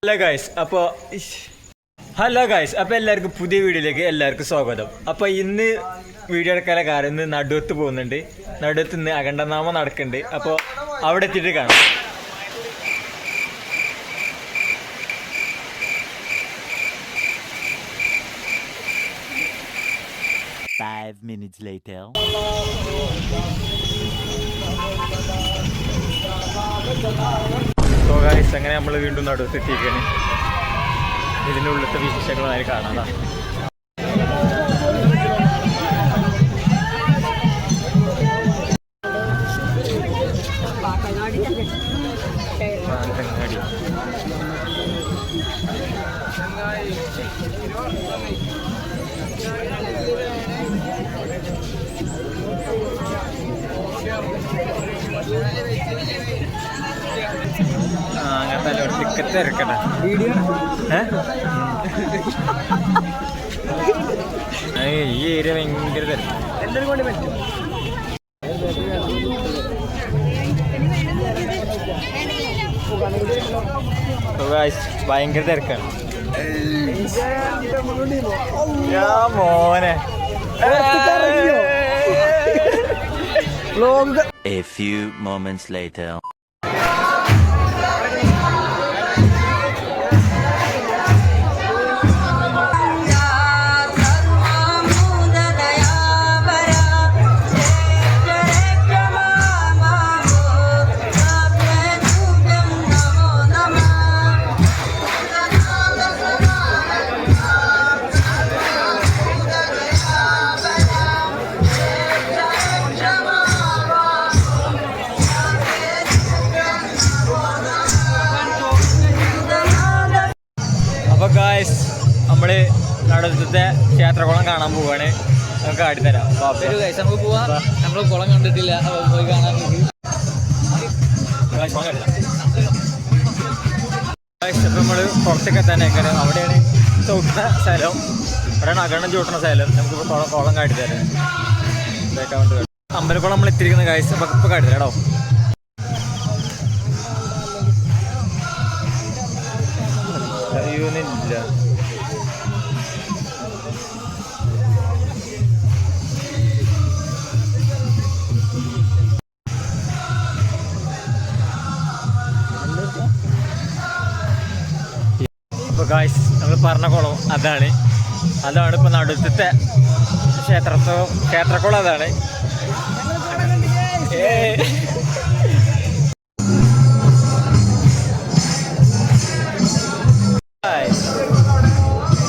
Hello guys അപ്പോൾ എല്ലാവർക്കും പുതിയ വീഡിയോയിലേക്ക് എല്ലാവർക്കും സ്വാഗതം. അപ്പോൾ ഇന്ന് വീഡിയോ എടുക്കാനുള്ള കാര്യം ഇന്ന് നടുവത്ത് പോകുന്നുണ്ട്. നടുവത്ത് ഇന്ന് അഖണ്ഡനാമം നടക്കുന്നുണ്ട്. അപ്പോൾ അവിടെ എത്തിയിട്ട് കാണാം. സോ ഗൈസ് അങ്ങനെ നമ്മൾ വീണ്ടും നടുവത്ത് എത്തിയിരിക്കുകയാണ്. ഇതിൻ്റെ ഉള്ളിലത്തെ വിശേഷങ്ങൾ ആയി കാണാം. അങ്ങനത്തെ ടിക്കറ്റ് ഇറക്കണ്ട വീഡിയോ ഈ ഏരിയ ഭയങ്കര തിരക്ക്. ഭയങ്കര തിരക്കാണ് മോനെ. A few moments later. നമ്മള് നടുവത്തെ ക്ഷേത്രകുളം കാണാൻ പോവാണ്. നമുക്ക് കാട്ടിത്തരാം. നമുക്ക് പോവാം. നമ്മള് കുളം കണ്ടിട്ടില്ല, പോയി കാണാൻ. നമ്മള് പുറത്തേക്ക് എത്താനേക്കാണ്. അവിടെയാണ് ചവിട്ടുന്ന സ്ഥലം, അവിടെയാണ് അകണം ചവിട്ടുന്ന സ്ഥലം. നമുക്കിപ്പോൾ കുളം കാട്ടിത്തരാം. അമ്പലക്കുളം നമ്മൾ എത്തിയിരിക്കുന്ന കാഴ്ച ഇപ്പൊ കാട്ടിത്തരാം കേട്ടോ. അറിയുന്നില്ല. അപ്പോൾ ഗായ്സ് നമ്മൾ പറഞ്ഞ കുളം അതാണ് ഇപ്പോൾ നടുവത്തെ ക്ഷേത്രക്കുളം അതാണ്.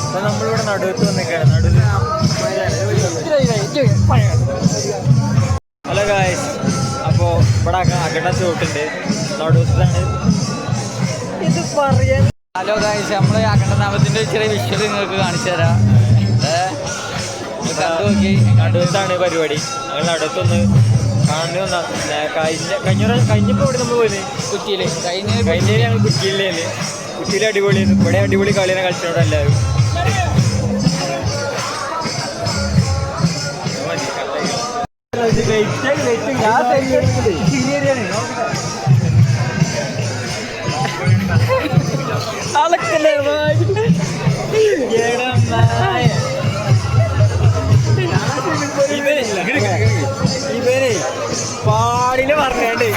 അപ്പോൾ നമ്മളിവിടെ നടുവത്ത് വന്നിരിക്കുകയാണ്. ഹലോ ഗായ്സ്, അപ്പോൾ ഇവിടെ അകട ചോട്ടുണ്ട്. നടുവത്താണ് ഇത് പറയാൻ. ഹലോ ഗായ്സ്, നമ്മള് അഖണ്ഡനാമത്തിന്റെ ചെറിയ വിഷ്വൽ നിങ്ങൾക്ക് കാണിച്ചു തരാം. നടുവത്താണ് പരിപാടി. ഞങ്ങൾ നടുവത്തൊന്ന് കാണുന്ന കഴിഞ്ഞപ്പോൾ ഇവിടെ നമ്മൾ പോയത് കുറ്റിയില്. കഴിഞ്ഞ ഞങ്ങൾ കുറ്റിയിലേന്ന്. കുറ്റിയിൽ അടിപൊളിയായിരുന്നു. ഇവിടെ അടിപൊളി കളിയാണ് കളിച്ചോണ്ട് എല്ലാവരും. ഇവരെ പാടില് പറഞ്ഞാണ്ട്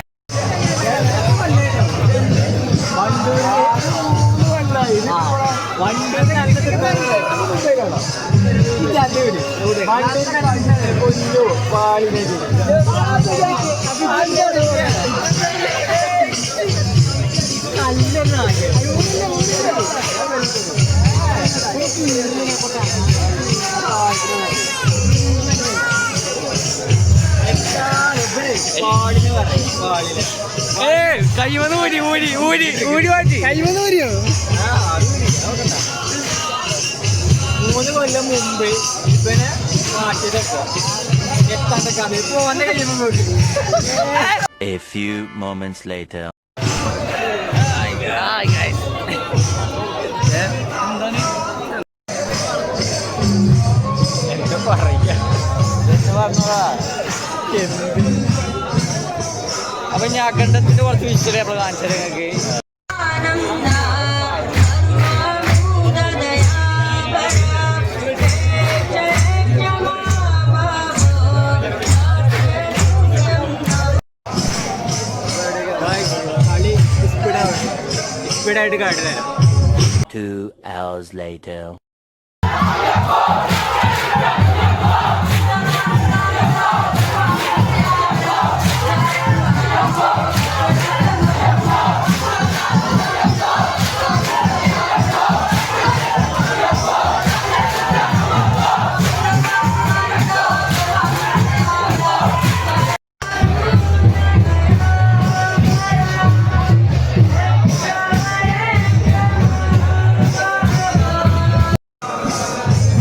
കൈവന്ന് ഊരി ഊരി ഊരി ഊരി മാറ്റി. കൈവന്ന് ഊരിയോ? 3 കൊല്ലം മുമ്പ് ഇവനെ മാറ്റിയതൊക്കെ എത്താണ്ട് കഥ പോവാന്റെ കഴിയുമ്പോൾ നോക്കി. A few moments later. എന്താ പറയാ? അപ്പൊ ഞാൻ അഖണ്ഡത്തിന്റെ കുറച്ച് വിഷ്വൽ നമ്മൾ കാണിച്ചത് നിങ്ങൾക്ക്. ആയിട്ട് കാട്ടിത്തരാം. 2 hours later.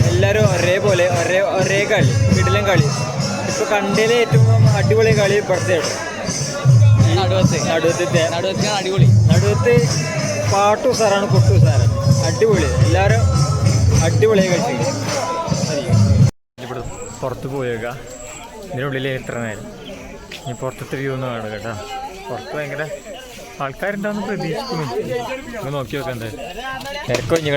എല്ലാവരും ഒരേപോലെ ഒരേ കളി കിടിലൻ കളി. ഇപ്പോൾ കണ്ടതിലെ ഏറ്റവും അടിപൊളി കളി ഇപ്പുറത്തെയാണ് നടുവത്ത് പാട്ടു സാറാണ് കൊട്ടു സാറാണ് അടിപൊളി. എല്ലാവരും അടിപൊളിയായി കളിച്ചു. ഇവിടെ പുറത്ത് പോയേക്കാം ഇതിനുള്ളിൽ എത്ര നേരം ഇനി പുറത്തത്തെ വ്യൂ ഒന്ന് കാണുക കേട്ടോ. പുറത്ത് ഭയങ്കര ആൾക്കാരുണ്ടാവുന്ന പ്രതീക്ഷിക്കുന്നു. ഒന്ന് നോക്കി നോക്കാം എന്തായാലും തിരക്കൊഞ്ഞ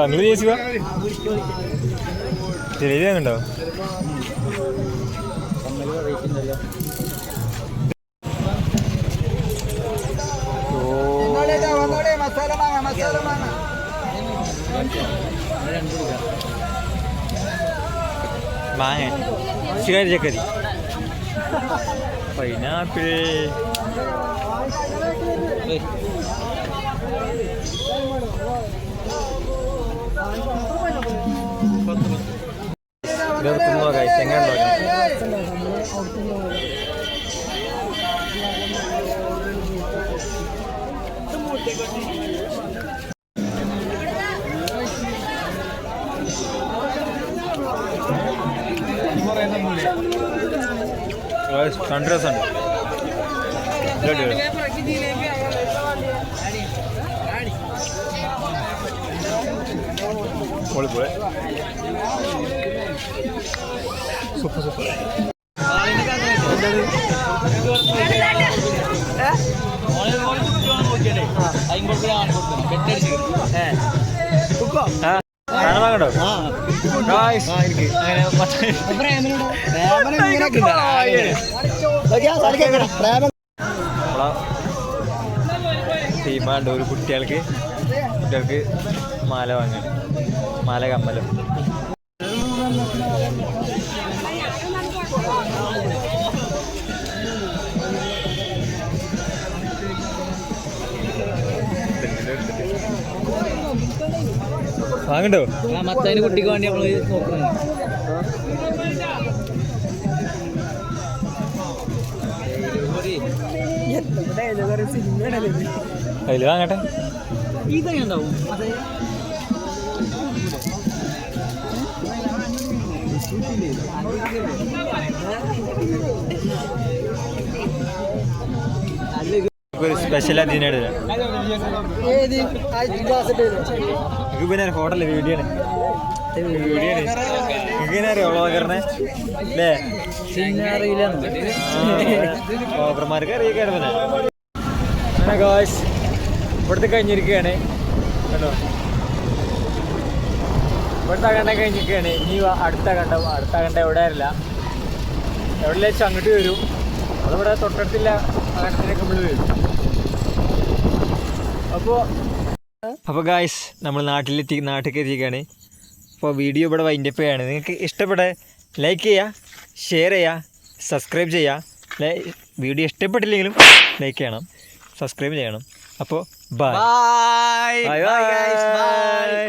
അങ്ങനെ ചേച്ചിവാ ചെറിയ ഉണ്ടോ? മാങ്ങ ശികാരി ചക്കരി പൈനാപ്പിൾ എങ്ങനെ രണ്ട് രസമുണ്ട്. പൊളിപ്പോയെ സൂപ്പർ സൂപ്പർ. സാധനം വാങ്ങണ്ടോ? ടീമാണ്ട് ഒരു കുട്ടികൾക്ക് മാല വാങ്ങാൻ മാല കമ്മലും വാങ്ങണ്ടോ? മത്തതിന് കുട്ടിക്ക് വേണ്ടി നമ്മൾ നോക്കുന്നത്. അതിൽ വാങ്ങട്ടെ. ഇതെങ്ങനെ ഉണ്ടാവും? സ്പെഷ്യൽ അതിനാണ് പിന്നെ ഹോട്ടലിൽ വീഡിയോ ഇങ്ങനെ അറിയാം അല്ലേ? ബ്ലോഗർമാർക്ക് അറിയിക്കാണ്. അങ്ങനെ ഗായ്സ് ഇവിടുത്തെ കഴിഞ്ഞിരിക്കുകയാണ് കേട്ടോ. ഇവിടുത്തെ കണ്ട കഴിഞ്ഞിരിക്കുകയാണ്. ഇനി അടുത്ത കണ്ട എവിടെ അല്ല എവിടെ വെച്ച് അങ്ങോട്ട് വരും. അതിവിടെ തൊട്ടടുത്തില്ല അങ്ങനത്തിനൊക്കെ നമ്മൾ വരും. അപ്പോൾ ഗായ്സ് നമ്മൾ നാട്ടിലേക്ക് എത്തിക്കുകയാണ്. അപ്പോൾ വീഡിയോ ഇവിടെ വൈൻഡപ്പ് ചെയ്യാണ്. നിങ്ങൾക്ക് ഇഷ്ടപ്പെട്ട ലൈക്ക് ചെയ്യുക, ഷെയർ ചെയ്യുക, സബ്സ്ക്രൈബ് ചെയ്യുക. വീഡിയോ ഇഷ്ടപ്പെട്ടില്ലെങ്കിലും ലൈക്ക് ചെയ്യണം, സബ്സ്ക്രൈബ് ചെയ്യണം. അപ്പോൾ ബൈ ബൈ.